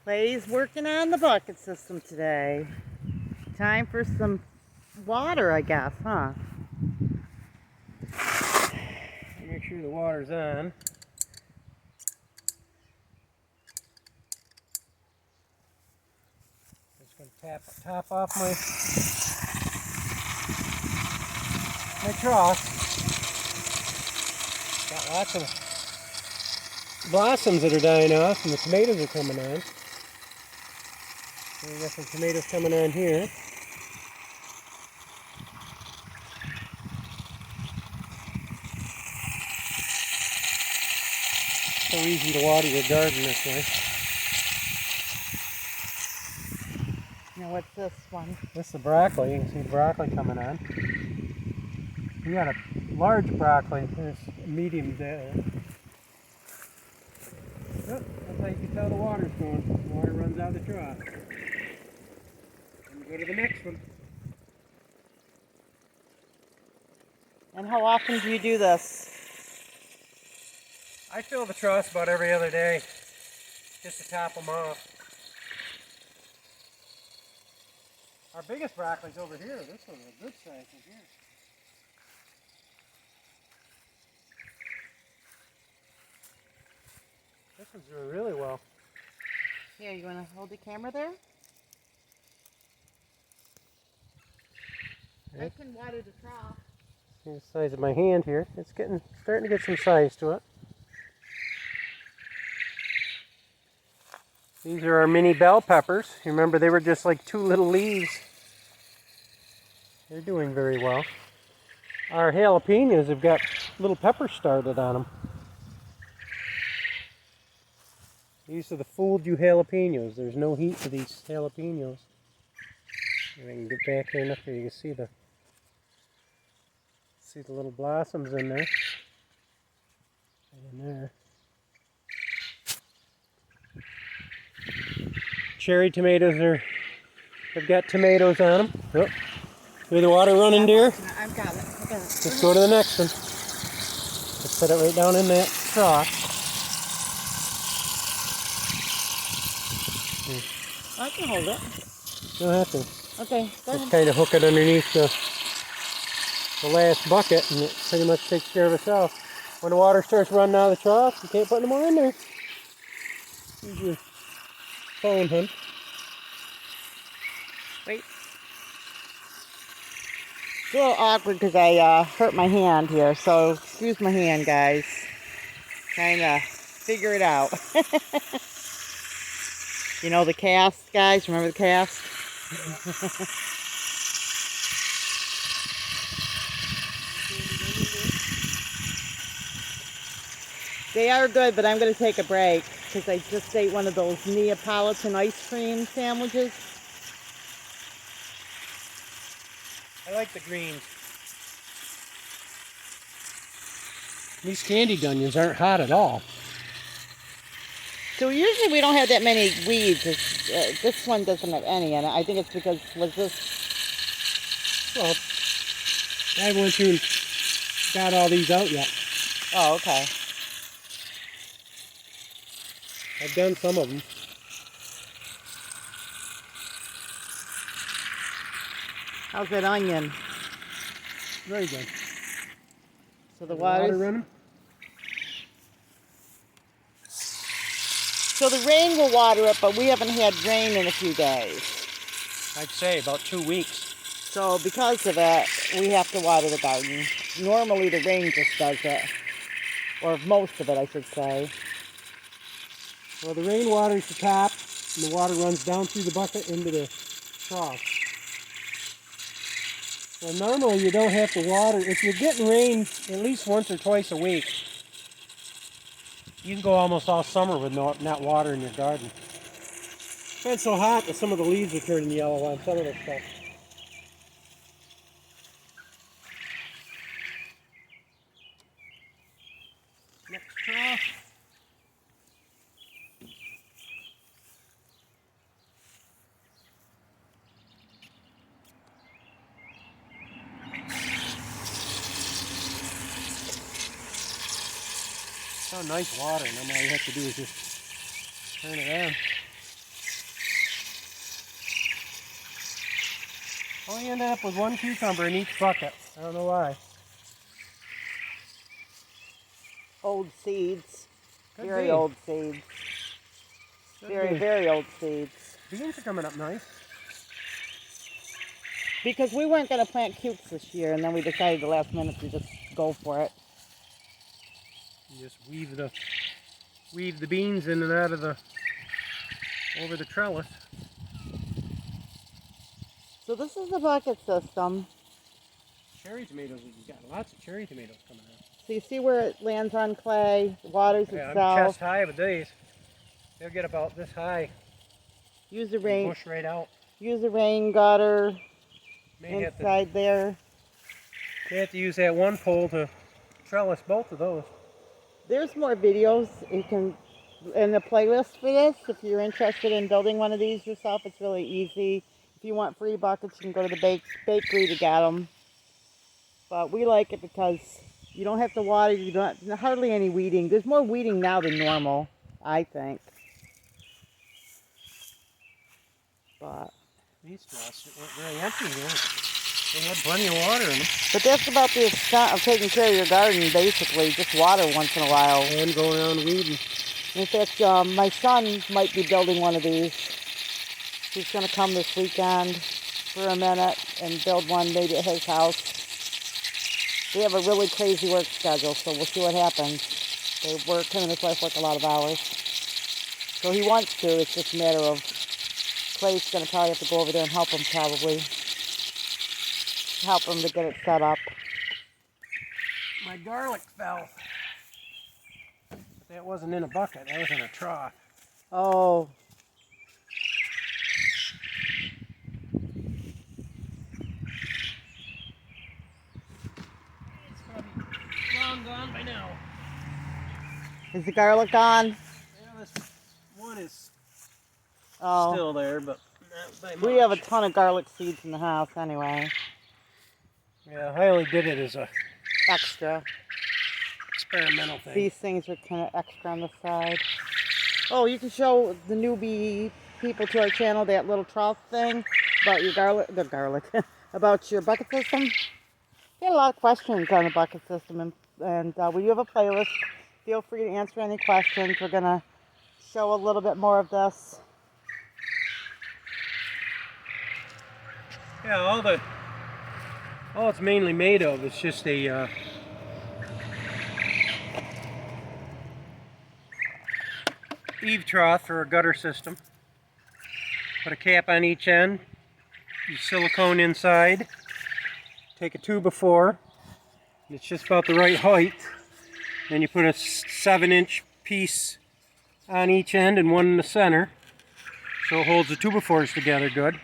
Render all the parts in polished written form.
Clay's working on the bucket system today. Time for some water, I guess, huh? Make sure the water's on. Just going to top off my trough. Got lots of blossoms that are dying off, and the tomatoes are coming on. We got some tomatoes coming on here. So easy to water your garden this way. Now what's this one? This is the broccoli. You can see the broccoli coming on. We got a large broccoli. There's a medium there. Oh, that's how you can tell the water's going. The water runs out of the trough. And go to the next one. And how often do you do this? I fill the troughs about every other day, just to top them off. Our biggest broccoli's over here. This one's a good size one here. This one's doing really well. Here, you want to hold the camera there? Right. I can water the trough. See the size of my hand here. It's starting to get some size to it. These are our mini bell peppers. You remember they were just like two little leaves. They're doing very well. Our jalapenos have got little peppers started on them. These are the fooled you jalapenos. There's no heat to these jalapenos. If I can get back there enough here, you can see the little blossoms in there. And in there. Cherry tomatoes have got tomatoes on them. Oh, hear the water running, dear? I've got it. Let's go to the next one. Let's set it right down in that trough. I can hold it. You don't have to. Okay, go Just ahead. kind of hook it underneath the last bucket, and it pretty much takes care of itself. When the water starts running out of the trough, you can't put any more in there. Use your phone, hun. Wait. It's a little awkward because I hurt my hand here, so excuse my hand, guys. Trying to figure it out. You know the cast, guys? Remember the cast? They are good, but I'm going to take a break because I just ate one of those Neapolitan ice cream sandwiches. I like the greens. These candied onions aren't hot at all. So usually we don't have that many weeds. This one doesn't have any, and I think it's because Well, I haven't went through and got all these out yet. Oh, okay. I've done some of them. How's that onion? Very good. So the water water's... running? So the rain will water it, but we haven't had rain in a few days. I'd say about 2 weeks. So because of it, we have to water the garden. Normally the rain just does it. Or most of it, I should say. Well, the rain waters the top, and the water runs down through the bucket into the trough. So normally you don't have to water. If you're getting rain at least once or twice a week, you can go almost all summer with not watering your garden. It's been so hot that some of the leaves are turning yellow on some of this stuff. Next trough. Oh, nice water. Now all you have to do is just turn it on. Only ended up with one cucumber in each bucket. I don't know why. Old seeds. Could Very be. old seeds. Could Very, be. very old seeds. Beans are coming up nice. Because we weren't going to plant cukes this year, and then we decided the last minute to just go for it. You just weave the beans in and out of over the trellis. So this is the bucket system. Cherry tomatoes, we've got lots of cherry tomatoes coming out. So you see where it lands on clay, waters Yeah, I'm itself. chest high with these. They'll get about this high. Use the rain. Bush right out. Use the rain gutter May inside there. have to use that one pole to trellis both of those. There's more videos you can in the playlist for this. If you're interested in building one of these yourself, it's really easy. If you want free buckets, you can go to the bakery to get them. But we like it because you don't have to water. You don't hardly any weeding. There's more weeding now than normal, I think. But These troughs weren't very empty. They had plenty of water in them. But that's about the extent of taking care of your garden, basically. Just water once in a while. And go around weeding. In fact, my son might be building one of these. He's going to come this weekend for a minute and build one maybe at his house. They have a really crazy work schedule, so we'll see what happens. Him and his wife work a lot of hours. So he wants to, it's just a matter of Clay's going to probably have to go over there and help him probably. Help him to get it set up. My garlic fell. That wasn't in a bucket, that was in a trough. Oh. It's probably long gone by now. Is the garlic gone? Yeah, this one is Oh. still there, but not by much. We have a ton of garlic seeds in the house anyway. Yeah, I only did it as a Extra. experimental thing. These things are kind of extra on the side. Oh, you can show the newbie people to our channel that little trough thing about your garlic, about your bucket system. We had a lot of questions on the bucket system, and we do have a playlist. Feel free to answer any questions. We're going to show a little bit more of this. Yeah, all it's mainly made of is just a eave trough for a gutter system. Put a cap on each end, use silicone inside, take a 2x4, it's just about the right height. Then you put a 7-inch piece on each end and one in the center, so it holds the 2x4s together good.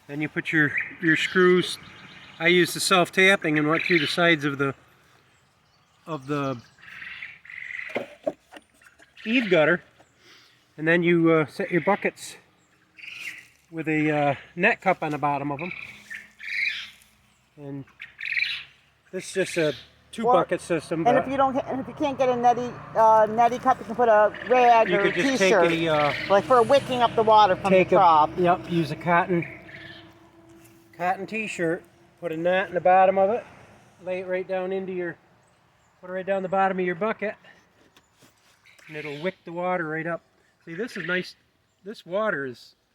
Then you put your screws. I use the self-tapping and went through the sides of the eave gutter, and then you set your buckets with a net cup on the bottom of them. And this is just a two-bucket system. And if you can't get a netty cup, you can put a rag or a t-shirt, like for wicking up the water from the trough. Yep, use a cotton t-shirt, put a knot in the bottom of it, lay it right down put it right down the bottom of your bucket, and it'll wick the water right up. See, this is nice. This water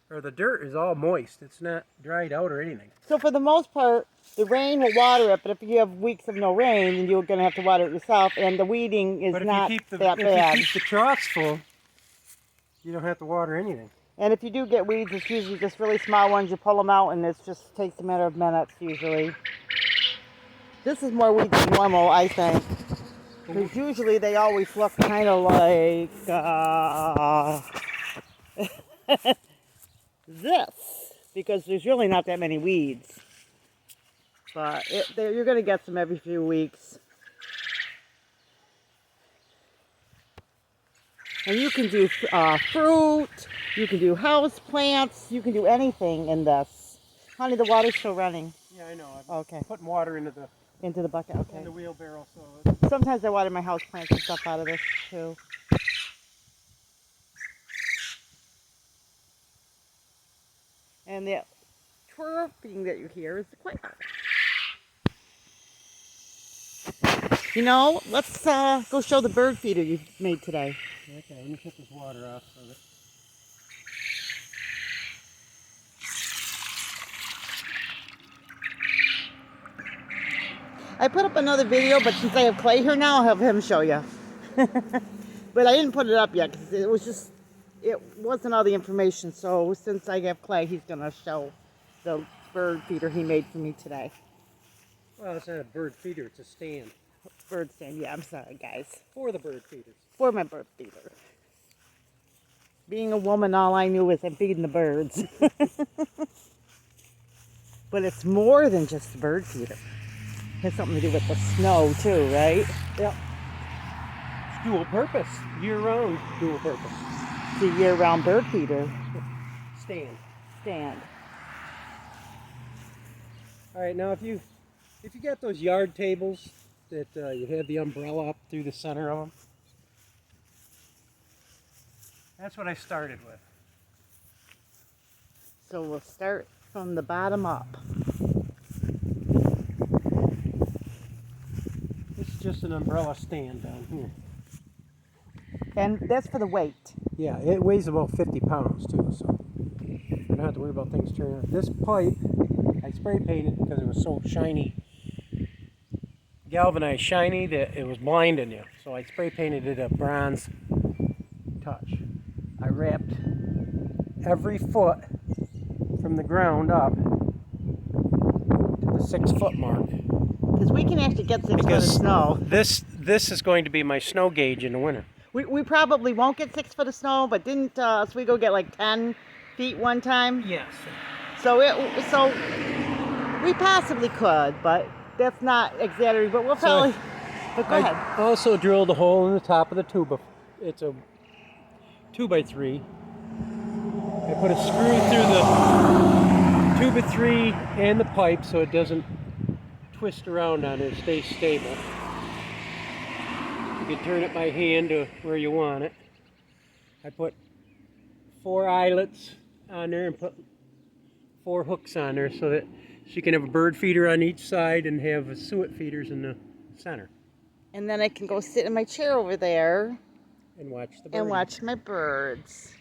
the dirt is all moist. It's not dried out or anything. So for the most part, the rain will water it, but if you have weeks of no rain, then you're going to have to water it yourself, and the weeding is not that bad. If you keep the troughs full, you don't have to water anything. And if you do get weeds, it's usually just really small ones. You pull them out, and it just takes a matter of minutes usually. This is more weeds than normal, I think. Because usually they always look kind of like this. Because there's really not that many weeds. But you're going to get some every few weeks. And you can do fruit, you can do house plants, you can do anything in this. Honey, the water's still running. Yeah, I know. I'm okay. Putting water into the bucket, okay. In the wheelbarrow. Sometimes I water my house plants and stuff out of this too. And the chirping that you hear is the quail. You know, let's go show the bird feeder you made today. Okay, let me shut this water off so that... I put up another video, but since I have Clay here now, I'll have him show you. But I didn't put it up yet because it wasn't all the information. So since I have Clay, he's going to show the bird feeder he made for me today. Well, it's not a bird feeder, it's a stand. Bird stand, yeah, I'm sorry, guys. For the bird feeders. For my bird feeder. Being a woman, all I knew was I'm feeding the birds. But it's more than just the bird feeder. It has something to do with the snow too, right? Yep. It's dual purpose. Year-round dual purpose. It's a year-round bird feeder. Stand. All right, now if you got those yard tables that you have the umbrella up through the center of them, that's what I started with. So we'll start from the bottom up. This is just an umbrella stand down here. And that's for the weight. Yeah, it weighs about 50 pounds too, so you don't have to worry about things turning out. This pipe, I spray painted because it was so shiny, galvanized shiny, that it was blinding you. So I spray painted it a bronze touch. I wrapped every foot from the ground up to the 6 foot mark. Because we can actually get 6 foot of snow. This is going to be my snow gauge in the winter. We probably won't get 6 foot of snow, but didn't Oswego get like 10 feet one time? Yes. So we possibly could, but that's not exaggerating. But we'll probably. But go ahead. I also drilled a hole in the top of the tube. It's a 2x3. I put a screw through the 2x3 and the pipe so it doesn't twist around on it. It stays stable. You can turn it by hand to where you want it. I put 4 eyelets on there and put 4 hooks on there so that she can have a bird feeder on each side and have suet feeders in the center. And then I can go sit in my chair over there and watch the birds. and watch my birds.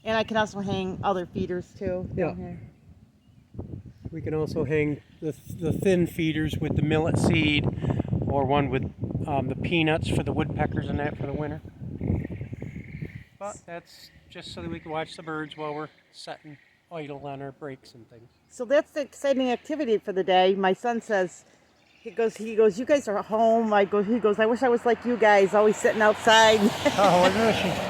And I can also hang other feeders too. Yeah. Down here. We can also hang the thin feeders with the millet seed, or one with the peanuts for the woodpeckers and that for the winter. But that's just so that we can watch the birds while we're sitting idle on our breaks and things. So that's the exciting activity for the day. My son says, he goes, you guys are home. He goes, I wish I was like you guys, always sitting outside. Oh, I wish.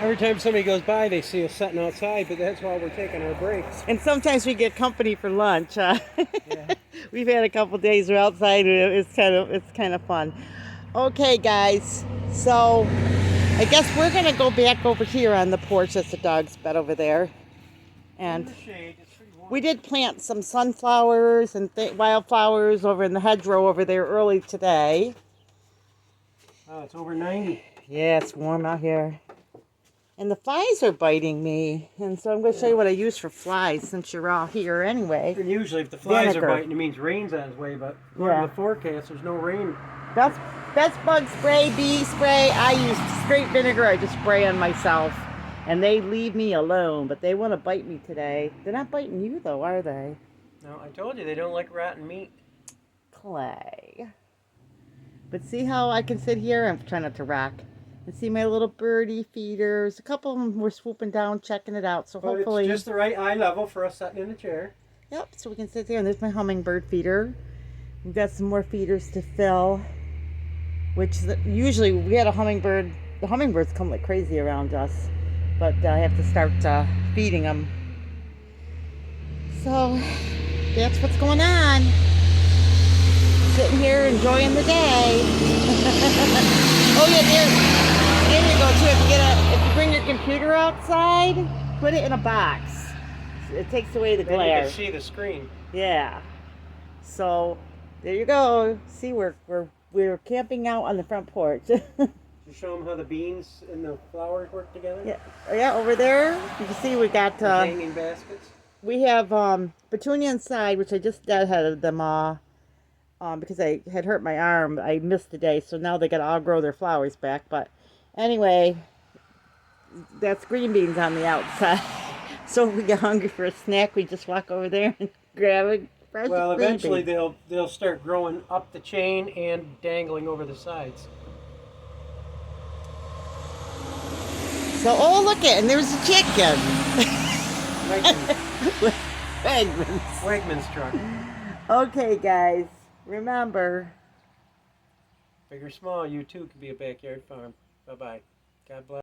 Every time somebody goes by, they see us sitting outside, but that's while we're taking our breaks. And sometimes we get company for lunch. Yeah. We've had a couple days we're outside. It's kind of fun. Okay, guys. So I guess we're gonna go back over here on the porch. That's the dog's bed over there. And In the shade, it's pretty warm. we did plant some sunflowers and wildflowers over in the hedgerow over there early today. Oh, it's over 90. Yeah, it's warm out here. And the flies are biting me. And so I'm going to show you what I use for flies since you're all here anyway. And usually if the flies Vinegar. are biting, it means rain's on its way, but according to the forecast, there's no rain. That's bug spray, bee spray. I use straight vinegar. I just spray on myself. And they leave me alone, but they want to bite me today. They're not biting you though, are they? No, I told you, they don't like rotten meat. Clay. But see how I can sit here? I'm trying not to rock. And see my little birdie feeders. A couple of them were swooping down, checking it out. So But hopefully... it's just the right eye level for us sitting in the chair. Yep, so we can sit there. And there's my hummingbird feeder. We've got some more feeders to fill. Usually we had a hummingbird. The hummingbirds come like crazy around us. But I have to start feeding them. So that's what's going on. Sitting here enjoying the day. Oh yeah, there you go too. If you bring your computer outside, put it in a box. It takes away the Then glare. you can see the screen. Yeah. So there you go. See, we're camping out on the front porch. You show them how the beans and the flowers work together? Yeah, yeah. Over there, you can see we got The hanging baskets? we have petunia inside, which I just deadheaded them because I had hurt my arm. I missed the day, so now they got to all grow their flowers back. But anyway, that's green beans on the outside. So if we get hungry for a snack, we just walk over there and grab a fresh Well, green eventually bean. they'll start growing up the chain and dangling over the sides. So, oh, look it, and there's a chicken. Wegmans. Wegmans. Wegmans truck. Okay, guys, remember. Big or small, you too could be a backyard farm. Bye-bye. God bless.